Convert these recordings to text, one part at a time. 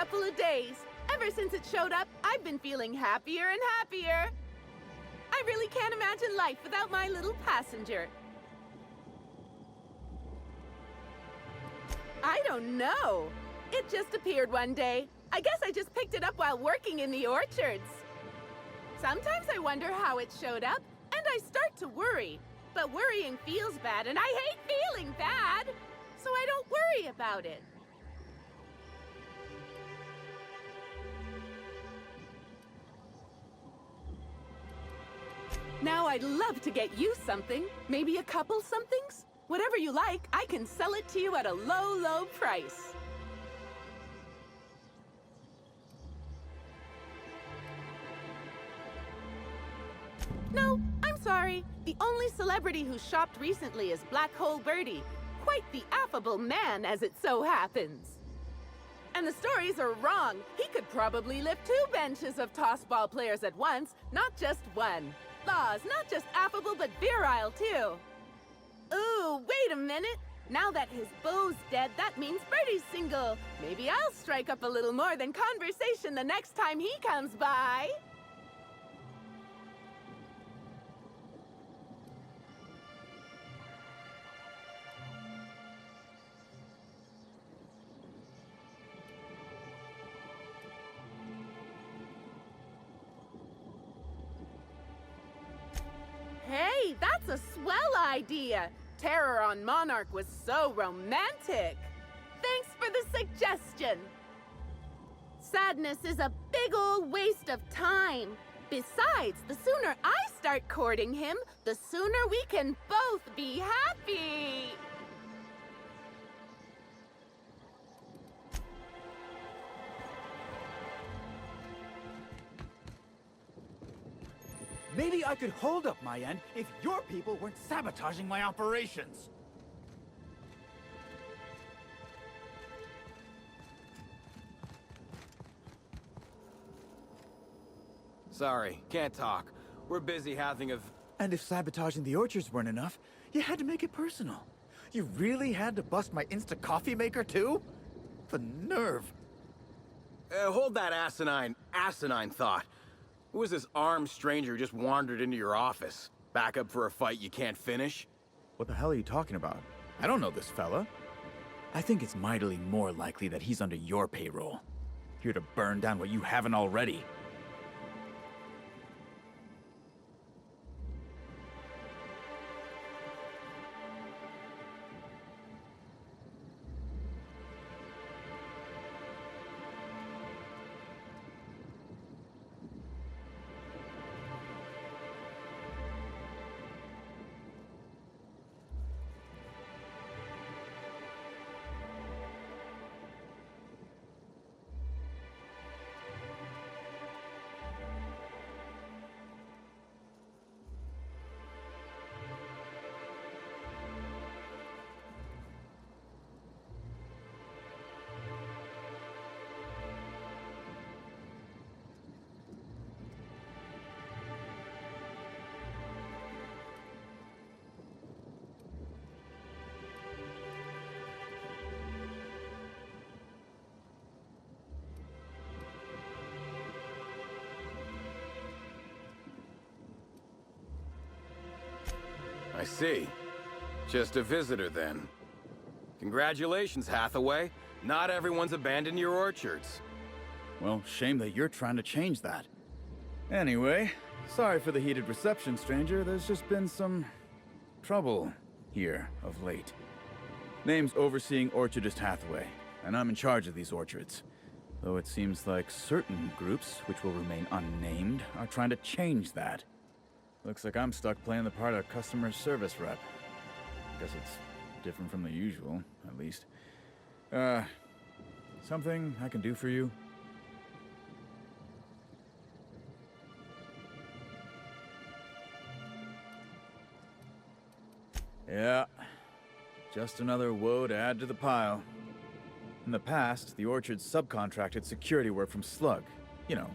couple of days. Ever since it showed up, I've been feeling happier and happier. I really can't imagine life without my little passenger. I don't know. It just appeared one day. I guess I just picked it up while working in the orchards. Sometimes I wonder how it showed up, and I start to worry. But worrying feels bad, and I hate feeling bad. So I don't worry about it. Now I'd love to get you something. Maybe a couple somethings? Whatever you like, I can sell it to you at a low, low price. No, I'm sorry. The only celebrity who shopped recently is Black Hole Birdie. Quite the affable man, as it so happens. And the stories are wrong. He could probably lift 2 benches of tossball players at once, not just one. Laws, not just affable, but virile, too. Ooh, wait a minute. Now that his beau's dead, that means Birdie's single. Maybe I'll strike up a little more than conversation the next time he comes by. Hey, that's a swell idea. Terror on Monarch was so romantic. Thanks for the suggestion. Sadness is a big old waste of time. Besides, the sooner I start courting him, the sooner we can both be happy. Maybe I could hold up my end if your people weren't sabotaging my operations. Sorry, can't talk. We're busy having a... And if sabotaging the orchards weren't enough, you had to make it personal. You really had to bust my Insta coffee maker too? The nerve. hold that asinine thought. Who was this armed stranger who just wandered into your office? Back up for a fight you can't finish? What the hell are you talking about? I don't know this fella. I think it's mightily more likely that he's under your payroll. Here to burn down what you haven't already. I see. Just a visitor, then. Congratulations, Hathaway. Not everyone's abandoned your orchards. Well, shame that you're trying to change that. Anyway, sorry for the heated reception, stranger. There's just been some trouble here of late. Name's Overseeing Orchardist Hathaway, and I'm in charge of these orchards. Though it seems like certain groups, which will remain unnamed, are trying to change that. Looks like I'm stuck playing the part of customer service rep. Guess it's different from the usual, at least. Something I can do for you? Yeah, just another woe to add to the pile. In the past, the orchard subcontracted security work from Slug. You know,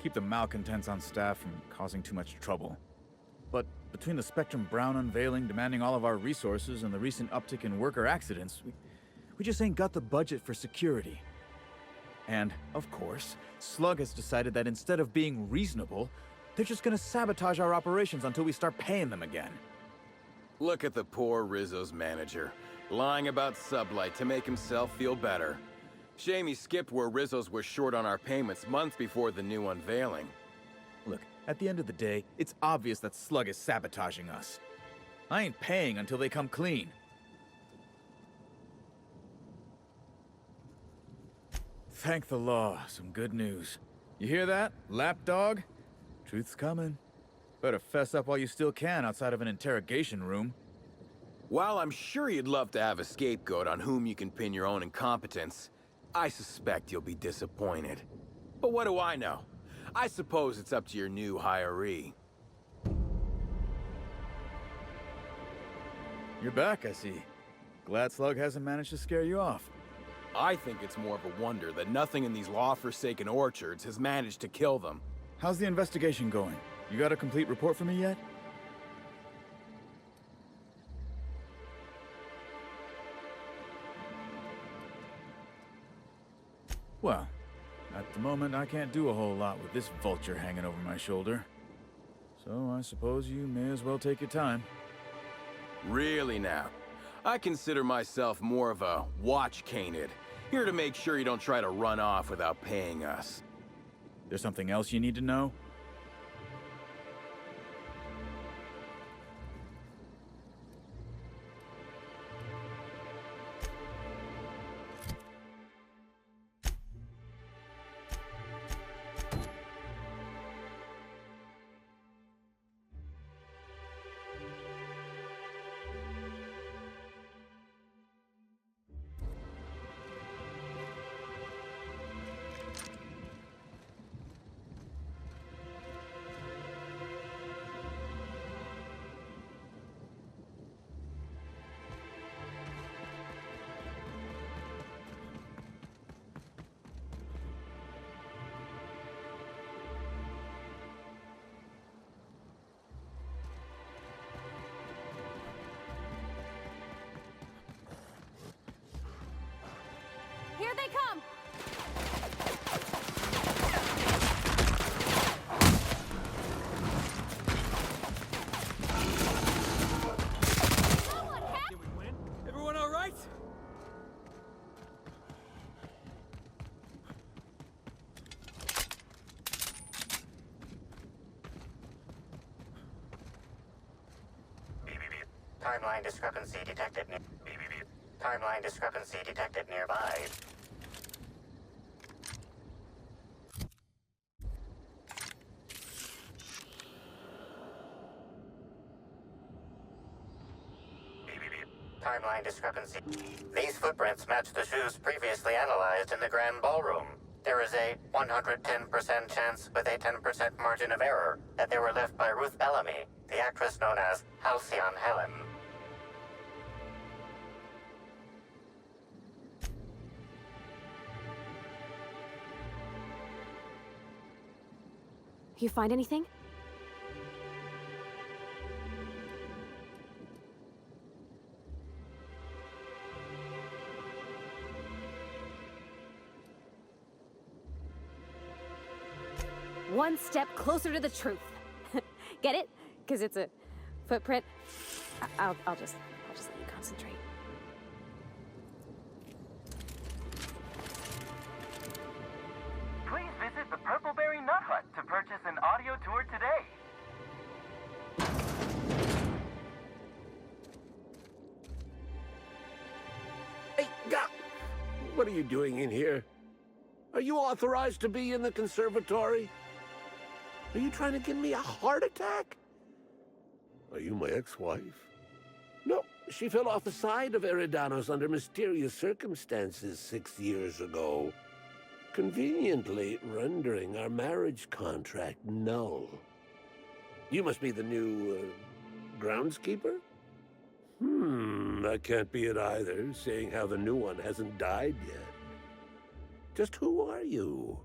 keep the malcontents on staff from causing too much trouble. But between the Spectrum Brown unveiling demanding all of our resources and the recent uptick in worker accidents, we just ain't got the budget for security. And, of course, Slug has decided that instead of being reasonable, they're just gonna sabotage our operations until we start paying them again. Look at the poor Rizzo's manager, lying about Sublight to make himself feel better. Shame he skipped where Rizzo's was short on our payments months before the new unveiling. Look, at the end of the day, it's obvious that Slug is sabotaging us. I ain't paying until they come clean. Thank the law, some good news. You hear that, lapdog? Truth's coming. Better fess up while you still can outside of an interrogation room. While I'm sure you'd love to have a scapegoat on whom you can pin your own incompetence, I suspect you'll be disappointed. But what do I know? I suppose it's up to your new hiree. You're back, I see. Glad Slug hasn't managed to scare you off. I think it's more of a wonder that nothing in these law-forsaken orchards has managed to kill them. How's the investigation going? You got a complete report for me yet? Well, at the moment I can't do a whole lot with this vulture hanging over my shoulder. So I suppose you may as well take your time. Really now? I consider myself more of a watch canid, here to make sure you don't try to run off without paying us. There's something else you need to know? Here they come! Did we win? Everyone all right? Timeline discrepancy detected. Timeline discrepancy detected nearby. Timeline discrepancy. These footprints match the shoes previously analyzed in the Grand Ballroom. There is a 110% chance with a 10% margin of error that they were left by Ruth Bellamy, the actress known as Halcyon Helen. You find anything? One step closer to the truth. Get it? Because it's a footprint. I'll just let you concentrate. Please visit the Purpleberry Nut Hut to purchase an audio tour today. Hey, what are you doing in here? Are you authorized to be in the conservatory? Are you trying to give me a heart attack? Are you my ex-wife? No, she fell off the side of Eridanos under mysterious circumstances 6 years ago, conveniently rendering our marriage contract null. You must be the new, groundskeeper? That can't be it either, seeing how the new one hasn't died yet. Just who are you?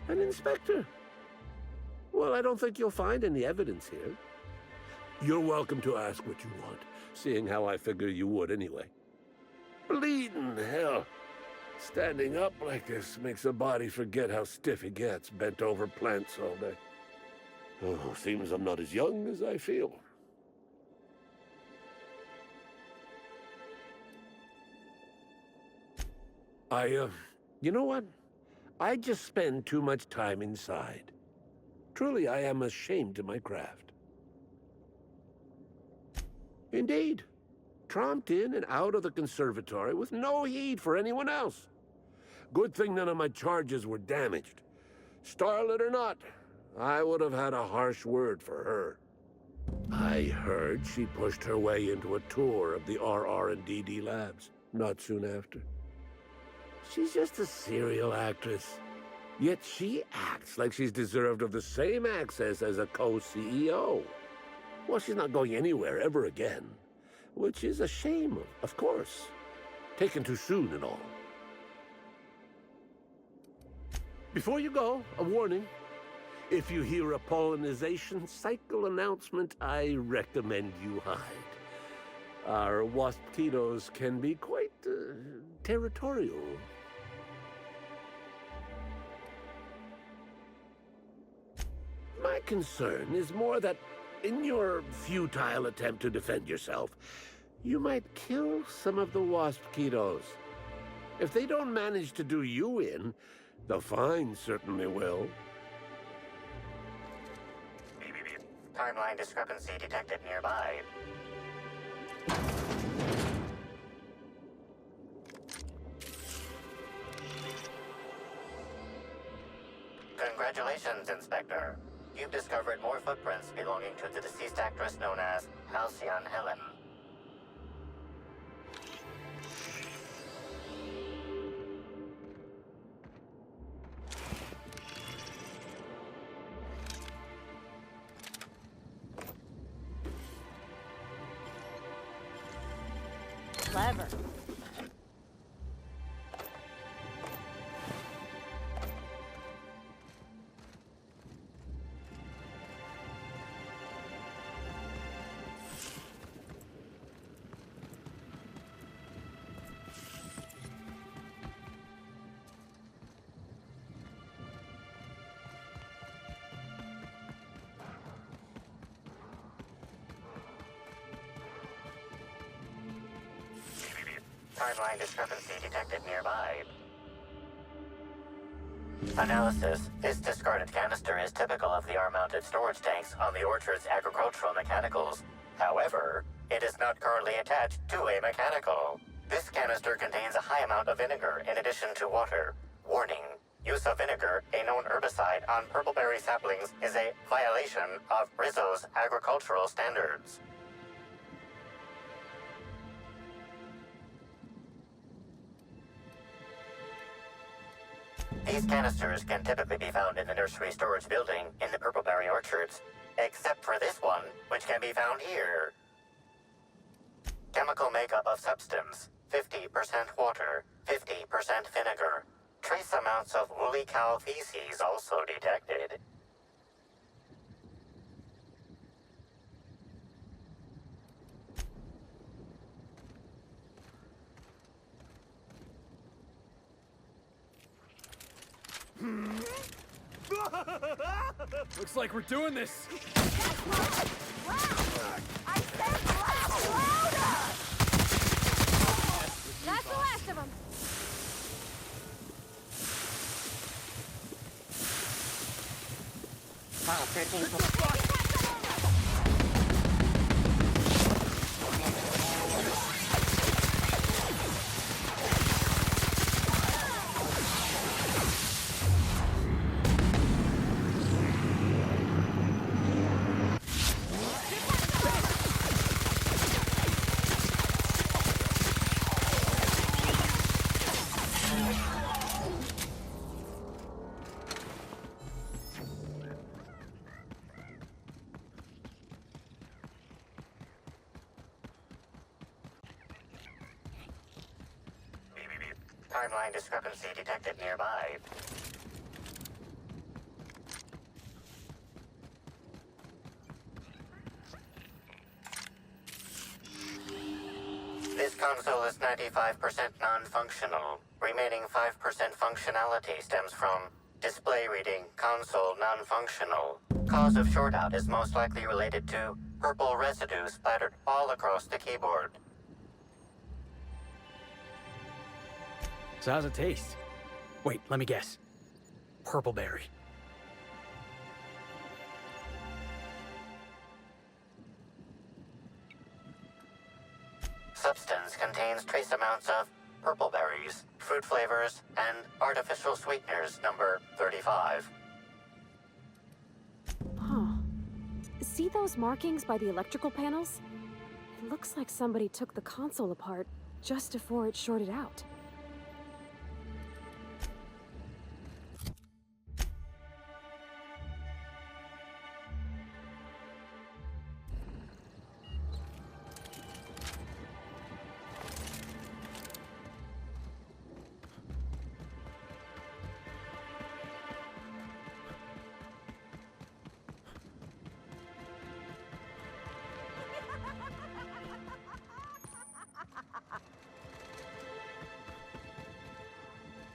An inspector? Well, I don't think you'll find any evidence here. You're welcome to ask what you want, seeing how I figure you would anyway. Bleeding hell. Standing up like this makes a body forget how stiff it gets, bent over plants all day. Oh, seems I'm not as young as I feel. You know what? I just spend too much time inside. Truly, I am ashamed of my craft. Indeed. Tromped in and out of the conservatory with no heed for anyone else. Good thing none of my charges were damaged. Starlet or not, I would have had a harsh word for her. I heard she pushed her way into a tour of the RR&DD labs not soon after. She's just a serial actress. Yet she acts like she's deserved of the same access as a co-CEO. Well, she's not going anywhere ever again. Which is a shame, of course. Taken too soon and all. Before you go, a warning. If you hear a pollinization cycle announcement, I recommend you hide. Our waspitos can be quite territorial. My concern is more that in your futile attempt to defend yourself, you might kill some of the waspitos. If they don't manage to do you in, the fine certainly will. Timeline discrepancy detected nearby. Congratulations, Inspector. You've discovered more footprints belonging to the deceased actress known as Halcyon Helen. Clever. Timeline discrepancy detected nearby. Analysis. This discarded canister is typical of the R-mounted storage tanks on the orchard's agricultural mechanicals. However, it is not currently attached to a mechanical. This canister contains a high amount of vinegar in addition to water. Warning. Use of vinegar, a known herbicide on purpleberry saplings, is a violation of Rizzo's agricultural standards. These canisters can typically be found in the nursery storage building in the purpleberry orchards, except for this one, which can be found here. Chemical makeup of substance, 50% water, 50% vinegar. Trace amounts of woolly cow feces also detected. Looks like we're doing this. That's the last of them. File 13. Timeline discrepancy detected nearby. Console is 95% non-functional. Remaining 5% functionality stems from display reading console non-functional. Cause of shortout is most likely related to purple residue splattered all across the keyboard. So how's it taste? Wait, let me guess. Purple berry. Substance contains trace amounts of purple berries, fruit flavors, and artificial sweeteners number 35. Huh. See those markings by the electrical panels? It looks like somebody took the console apart just before it shorted out.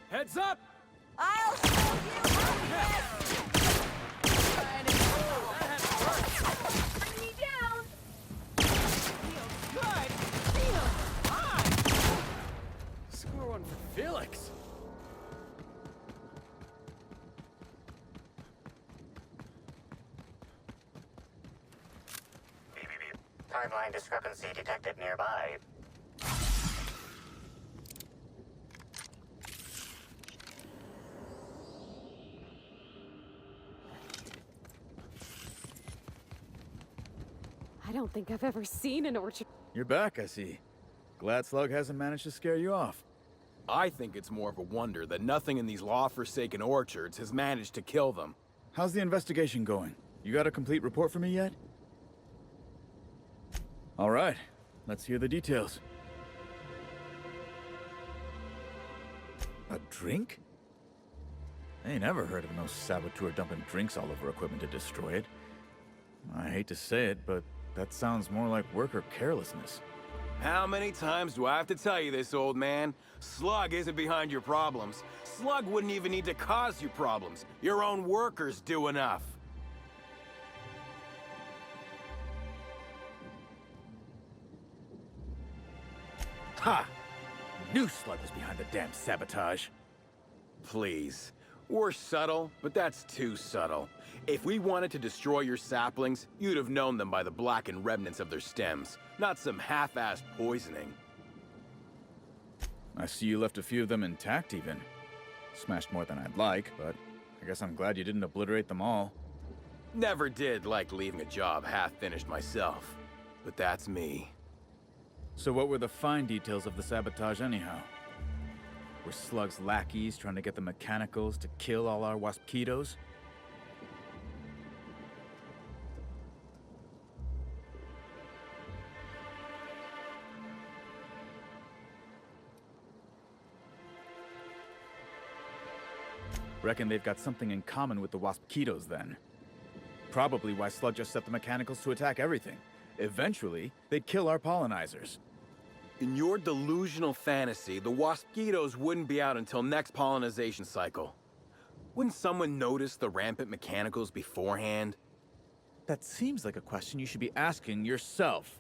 Heads up! I'll show you how Bring me down! Feels good! Feels fine! Score one for Felix. Timeline discrepancy detected nearby. I don't think I've ever seen an orchard. You're back, I see. Glad Slug hasn't managed to scare you off. I think it's more of a wonder that nothing in these law-forsaken orchards has managed to kill them. How's the investigation going? You got a complete report for me yet? All right, let's hear the details. A drink? I ain't never heard of no saboteur dumping drinks all over equipment to destroy it. I hate to say it, but that sounds more like worker carelessness. How many times do I have to tell you this, old man? Slug isn't behind your problems. Slug wouldn't even need to cause you problems. Your own workers do enough. Ha! Knew Slug was behind the damn sabotage. Please. We're subtle, but that's too subtle. If we wanted to destroy your saplings, you'd have known them by the blackened remnants of their stems, not some half-assed poisoning. I see you left a few of them intact even. Smashed more than I'd like, but I guess I'm glad you didn't obliterate them all. Never did like leaving a job half-finished myself, but that's me. So what were the fine details of the sabotage anyhow? Were Slug's lackeys trying to get the mechanicals to kill all our waspitos? Reckon they've got something in common with the waspitos then. Probably why Slug just set the mechanicals to attack everything. Eventually, they'd kill our pollinizers. In your delusional fantasy, the waspitos wouldn't be out until next pollinization cycle. Wouldn't someone notice the rampant mechanicals beforehand? That seems like a question you should be asking yourself.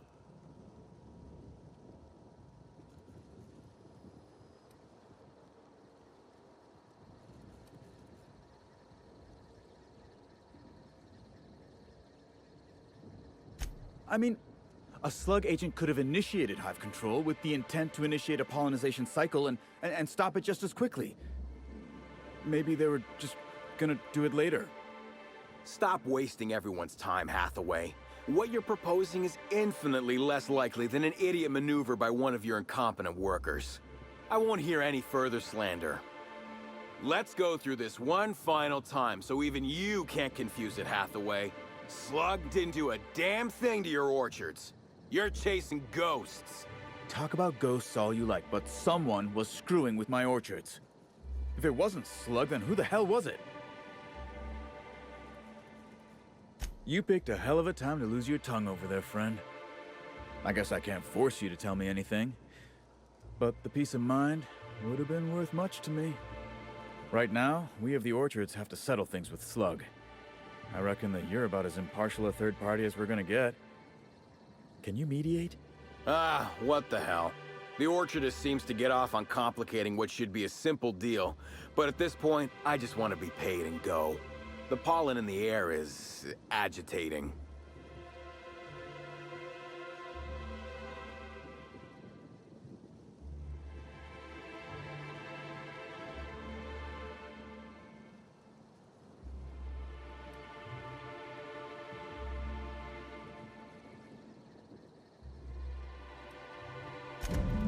I mean, a Slug agent could have initiated hive control with the intent to initiate a pollinization cycle and stop it just as quickly. Maybe they were just gonna do it later. Stop wasting everyone's time, Hathaway. What you're proposing is infinitely less likely than an idiot maneuver by one of your incompetent workers. I won't hear any further slander. Let's go through this one final time so even you can't confuse it, Hathaway. Slug didn't do a damn thing to your orchards. You're chasing ghosts. Talk about ghosts all you like, but someone was screwing with my orchards. If it wasn't Slug, then who the hell was it? You picked a hell of a time to lose your tongue over there, friend. I guess I can't force you to tell me anything. But the peace of mind would have been worth much to me. Right now, we of the Orchards have to settle things with Slug. I reckon that you're about as impartial a third party as we're gonna get. Can you mediate? Ah, what the hell. The Orchardist seems to get off on complicating what should be a simple deal, but at this point, I just want to be paid and go. The pollen in the air is agitating.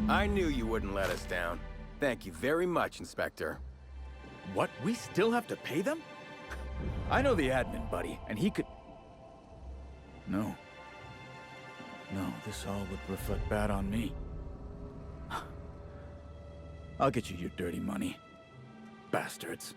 I knew you wouldn't let us down. Thank you very much, Inspector. What? We still have to pay them? I know the admin, buddy, and he could... No. No, this all would reflect bad on me. I'll get you your dirty money. Bastards.